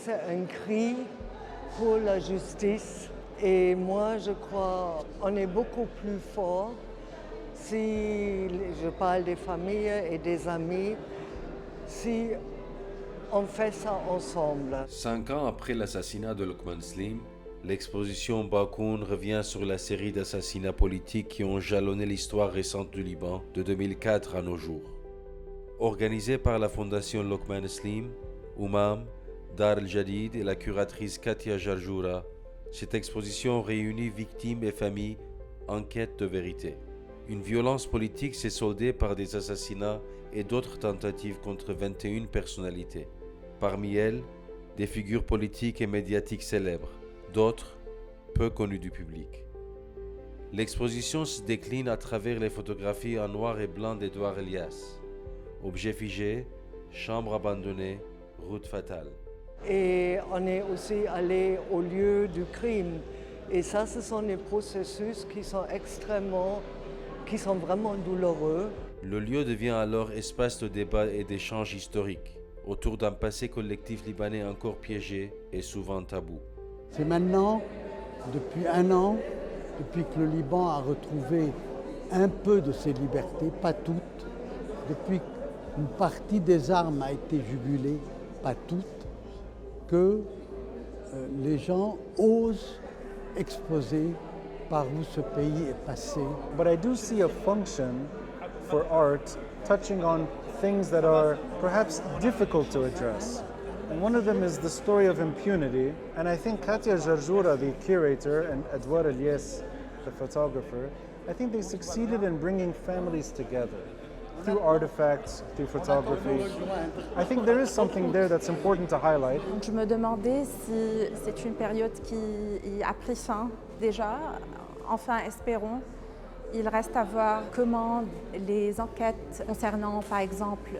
c'est un cri pour la justice. Et moi, je crois qu'on est beaucoup plus fort si je parle des familles et des amis, si on fait ça ensemble. 5 ans après l'assassinat de Lokman Slim, l'exposition Bakhoun revient sur la série d'assassinats politiques qui ont jalonné l'histoire récente du Liban de 2004 à nos jours. Organisée par la fondation Lokman Slim, Oumam, Dar el-Jadid et la curatrice Katia Jarjoura, cette exposition réunit victimes et familles en quête de vérité. Une violence politique s'est soldée par des assassinats et d'autres tentatives contre 21 personnalités. Parmi elles, des figures politiques et médiatiques célèbres, d'autres peu connues du public. L'exposition se décline à travers les photographies en noir et blanc d'Edouard Elias. Objets figés, chambres abandonnées, route fatale. Et on est aussi allé au lieu du crime. Et ça, ce sont des processus qui sont vraiment douloureux. Le lieu devient alors espace de débat et d'échange historique autour d'un passé collectif libanais encore piégé et souvent tabou. C'est maintenant, depuis 1 an, depuis que le Liban a retrouvé un peu de ses libertés, pas toutes, depuis qu'une partie des armes a été jugulée, pas toutes, que les gens osent exposer par où ce pays est passé. But I do see a function for art touching on things that are perhaps difficult to address. And one of them is the story of impunity. And I think Katia Jarjoura, the curator, and Edouard Elias, the photographer, I think they succeeded in bringing families together through artifacts, through photography. I think there is something there that's important to highlight. Je me demandais si c'est une période qui a pris fin déjà. Enfin, espérons. Il reste à voir comment les enquêtes concernant, par exemple,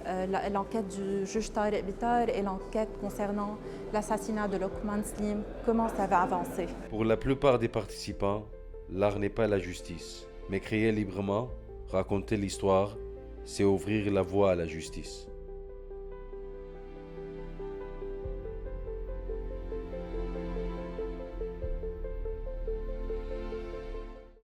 l'enquête du juge Tariq Bitar et l'enquête concernant l'assassinat de Lokman Slim, comment ça va avancer. Pour la plupart des participants, l'art n'est pas la justice, mais créer librement, raconter l'histoire, c'est ouvrir la voie à la justice.